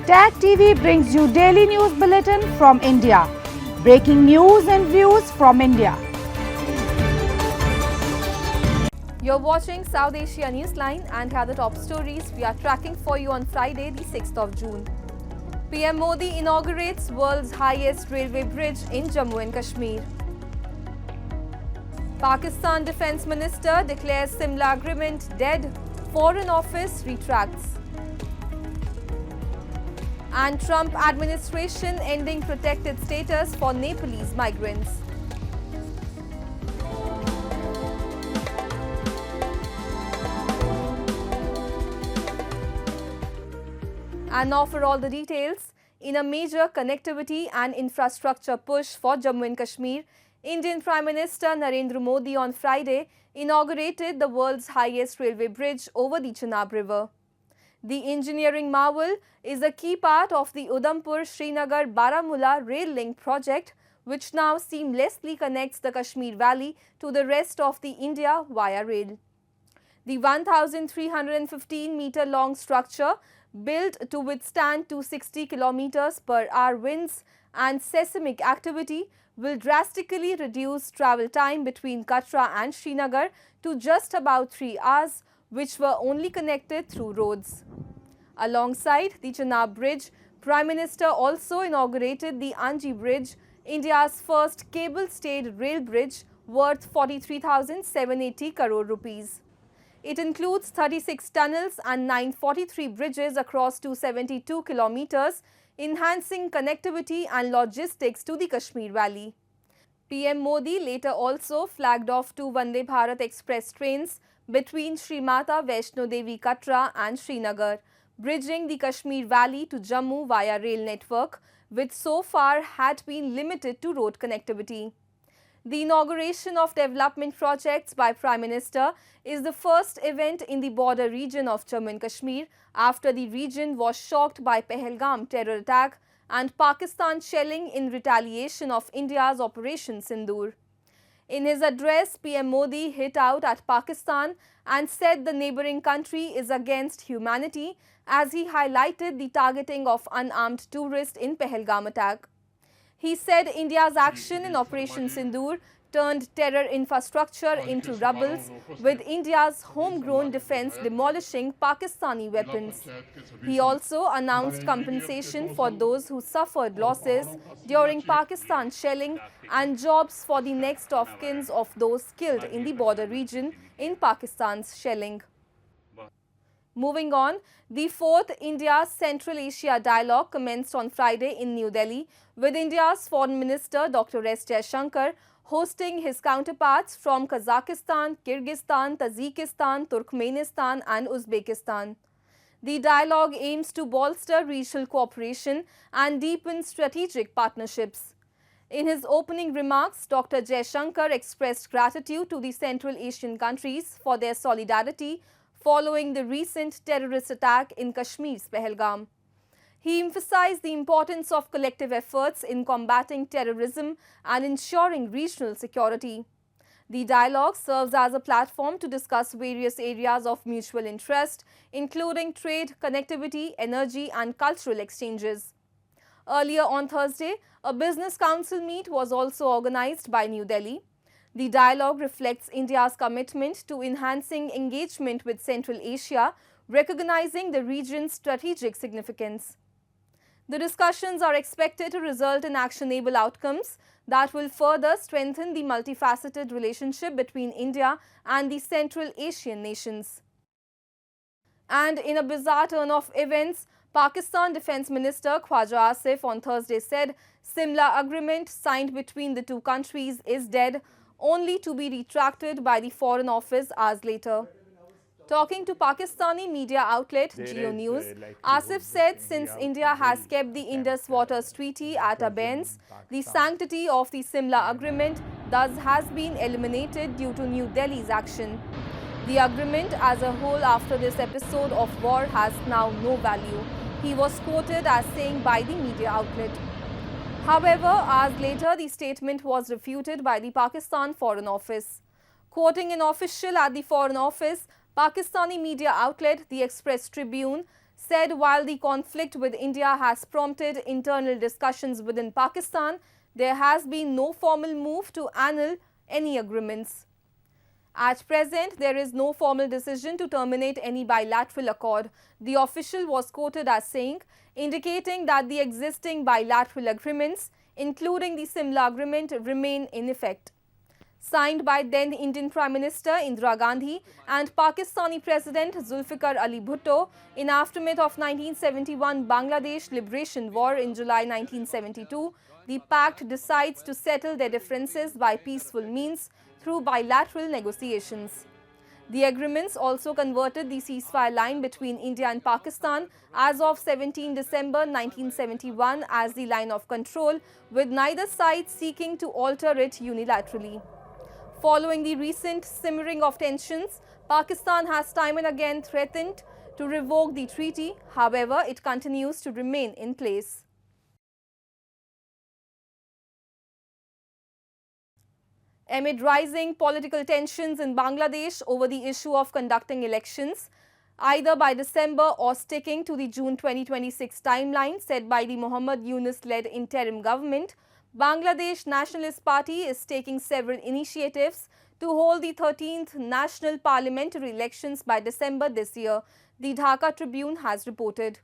Tag TV brings you daily news bulletin from India. Breaking news and views from India. You're watching South Asia Newsline and here are the top stories we are tracking for you on Friday, the 6th of June. PM Modi inaugurates world's highest railway bridge in Jammu and Kashmir. Pakistan Defence Minister declares Simla agreement dead. Foreign Office retracts. And Trump administration ending protected status for Nepalese migrants. And now for all the details, in a major connectivity and infrastructure push for Jammu and Kashmir, Indian Prime Minister Narendra Modi on Friday inaugurated the world's highest railway bridge over the Chenab River. The engineering marvel is a key part of the Udhampur-Srinagar-Baramulla rail link project, which now seamlessly connects the Kashmir Valley to the rest of the India via rail. The 1,315-meter long structure, built to withstand 260 kilometers per hour winds and seismic activity, will drastically reduce travel time between Katra and Srinagar to just about 3 hours, which were only connected through roads. Alongside the Chenab Bridge, Prime Minister also inaugurated the Anji Bridge, India's first cable-stayed rail bridge worth 43,780 crore rupees. It includes 36 tunnels and 943 bridges across 272 kilometers, enhancing connectivity and logistics to the Kashmir Valley. PM Modi later also flagged off 2 Vande Bharat Express trains between Shri Mata Vaishno Devi Katra and Srinagar, bridging the Kashmir Valley to Jammu via rail network, which so far had been limited to road connectivity. The inauguration of development projects by Prime Minister is the first event in the border region of Jammu and Kashmir after the region was shocked by Pahalgam terror attack and Pakistan shelling in retaliation of India's Operation Sindoor. In his address, PM Modi hit out at Pakistan and said the neighbouring country is against humanity as he highlighted the targeting of unarmed tourists in Pahalgam attack. He said India's action in Operation Sindoor turned terror infrastructure into rubbles, with India's homegrown defence demolishing Pakistani weapons. He also announced compensation for those who suffered losses during Pakistan shelling and jobs for the next of kin of those killed in the border region in Pakistan's shelling. Moving on, the 4th India-Central Asia Dialogue commenced on Friday in New Delhi, with India's Foreign Minister Dr. S. Jaishankar hosting his counterparts from Kazakhstan, Kyrgyzstan, Tajikistan, Turkmenistan and Uzbekistan. The dialogue aims to bolster regional cooperation and deepen strategic partnerships. In his opening remarks, Dr. Jaishankar expressed gratitude to the Central Asian countries for their solidarity following the recent terrorist attack in Kashmir's Pahalgam. He emphasized the importance of collective efforts in combating terrorism and ensuring regional security. The dialogue serves as a platform to discuss various areas of mutual interest, including trade, connectivity, energy and cultural exchanges. Earlier on Thursday, a business council meet was also organized by New Delhi. The dialogue reflects India's commitment to enhancing engagement with Central Asia, recognizing the region's strategic significance. The discussions are expected to result in actionable outcomes that will further strengthen the multifaceted relationship between India and the Central Asian nations. And in a bizarre turn of events, Pakistan Defence Minister Khwaja Asif on Thursday said Simla agreement signed between the two countries is dead, only to be retracted by the Foreign Office hours later. Talking to Pakistani media outlet Geo News, Asif said since India has kept the Indus Waters Treaty at abeyance, the sanctity of the Simla agreement thus has been eliminated due to New Delhi's action. The agreement as a whole after this episode of war has now no value, he was quoted as saying by the media outlet. However, hours later, the statement was refuted by the Pakistan Foreign Office. Quoting an official at the Foreign Office, Pakistani media outlet The Express Tribune said while the conflict with India has prompted internal discussions within Pakistan, there has been no formal move to annul any agreements. At present, there is no formal decision to terminate any bilateral accord, the official was quoted as saying, indicating that the existing bilateral agreements, including the Simla Agreement, remain in effect. Signed by then Indian Prime Minister Indira Gandhi and Pakistani President Zulfikar Ali Bhutto in aftermath of 1971 Bangladesh Liberation War in July 1972, the pact decides to settle their differences by peaceful means through bilateral negotiations. The agreements also converted the ceasefire line between India and Pakistan as of 17 December 1971 as the line of control, with neither side seeking to alter it unilaterally. Following the recent simmering of tensions, Pakistan has time and again threatened to revoke the treaty. However, it continues to remain in place. Amid rising political tensions in Bangladesh over the issue of conducting elections, either by December or sticking to the June 2026 timeline set by the Muhammad Yunus-led interim government, Bangladesh Nationalist Party is taking several initiatives to hold the 13th national parliamentary elections by December this year, the Dhaka Tribune has reported.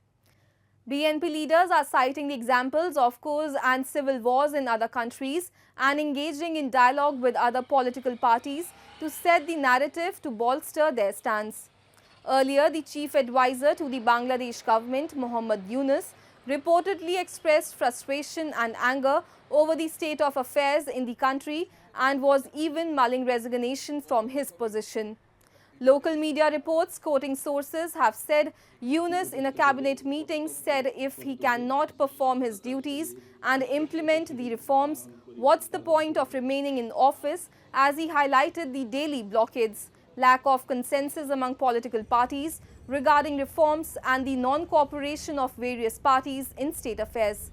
BNP leaders are citing the examples of coups and civil wars in other countries and engaging in dialogue with other political parties to set the narrative to bolster their stance. Earlier, the chief advisor to the Bangladesh government, Muhammad Yunus, reportedly expressed frustration and anger over the state of affairs in the country and was even mulling resignation from his position. Local media reports quoting sources have said Yunus in a cabinet meeting said if he cannot perform his duties and implement the reforms, what's the point of remaining in office, as he highlighted the daily blockades, lack of consensus among political parties regarding reforms and the non-cooperation of various parties in state affairs.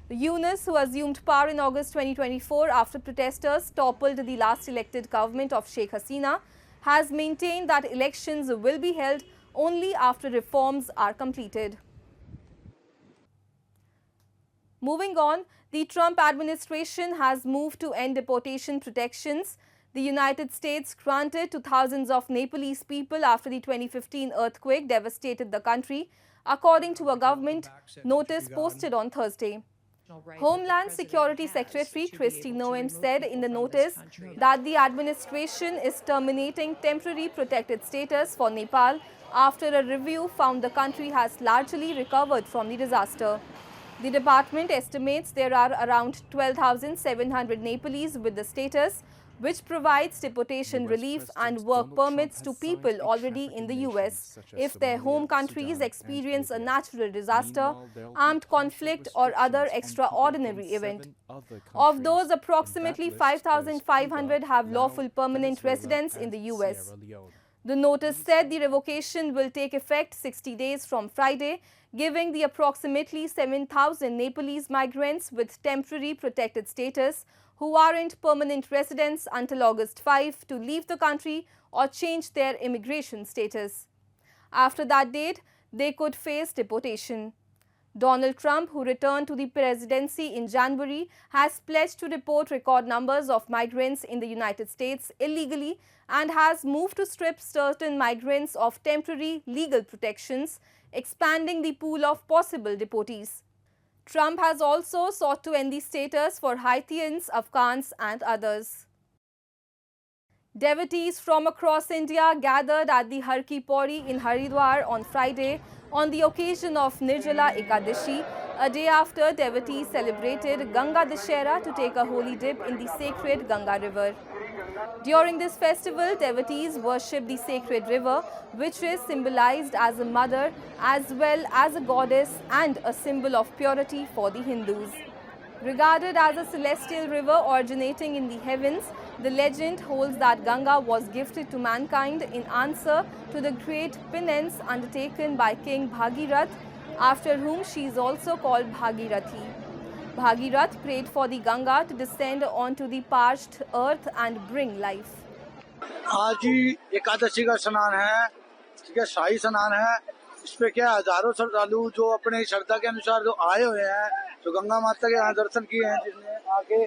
Yunus, who assumed power in August 2024 after protesters toppled the last elected government of Sheikh Hasina, has maintained that elections will be held only after reforms are completed. Moving on, the Trump administration has moved to end deportation protections the United States granted to thousands of Nepalese people after the 2015 earthquake devastated the country, according to a government notice posted on Thursday. Homeland Security Secretary Kristi Noem said in the notice that the administration is terminating temporary protected status for Nepal after a review found the country has largely recovered from the disaster. The department estimates there are around 12,700 Nepalese with the status, which provides deportation relief and work permits to people already in the US if their home countries experience a natural disaster, armed conflict or other extraordinary event. Of those, approximately 5,500 have lawful permanent residence in the US. The notice said the revocation will take effect 60 days from Friday, giving the approximately 7,000 Nepalese migrants with temporary protected status who aren't permanent residents until August 5 to leave the country or change their immigration status. After that date, they could face deportation. Donald Trump, who returned to the presidency in January, has pledged to deport record numbers of migrants in the United States illegally and has moved to strip certain migrants of temporary legal protections, expanding the pool of possible deportees. Trump has also sought to end the status for Haitians, Afghans and others. Devotees from across India gathered at the Har Ki Pauri in Haridwar on Friday on the occasion of Nirjala Ekadashi, a day after devotees celebrated Ganga Dashera to take a holy dip in the sacred Ganga river. During this festival, devotees worship the sacred river, which is symbolized as a mother as well as a goddess and a symbol of purity for the Hindus. Regarded as a celestial river originating in the heavens, the legend holds that Ganga was gifted to mankind in answer to the great penance undertaken by King Bhagirath, after whom she is also called Bhagirathi. Bhagirath prayed for the Ganga to descend onto the parched earth and bring life. आज ही एकादशी का स्नान है, ठीक है, शाही स्नान है इस पे क्या हजारों श्रद्धालु जो अपने श्रद्धा के अनुसार जो आए हुए हैं, जो गंगा माता के यहाँ दर्शन किए हैं, जिसने आके,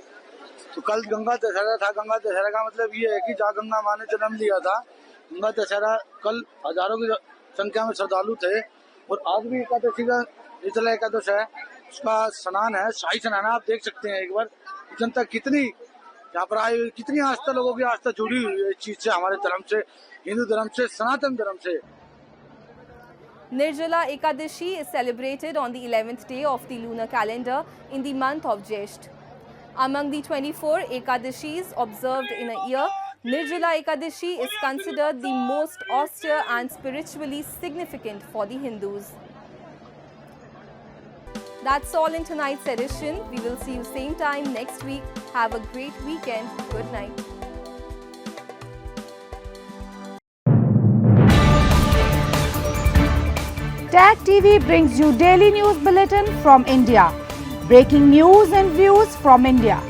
तो कल गंगा दशहरा था। गंगा दशहरा का मतलब ये है कि जहाँ गंगा माँ ने जन्म लिया था, गंगा दशहरा कल हजारों की संख्या में श्रद्धालु थे। और आज भी एकादशी का निर्जला एकादश है, उसका स्नान है, शाही स्नान है। आप देख सकते हैं एक बार जनता कितनी यहाँ पर आई, कितनी आस्था, लोगों की आस्था जुड़ी हुई है इस चीज से, हमारे धर्म से, हिंदू धर्म से, सनातन धर्म से। Nirjala Ekadashi is celebrated on the 11th day of the lunar calendar in the month of Jesht. Among the 24 Ekadashis observed in a year, Nirjala Ekadashi is considered the most austere and spiritually significant for the Hindus. That's all in tonight's edition. We will see you same time next week. Have a great weekend. Good night. Tag TV brings you daily news bulletin from India. Breaking news and views from India.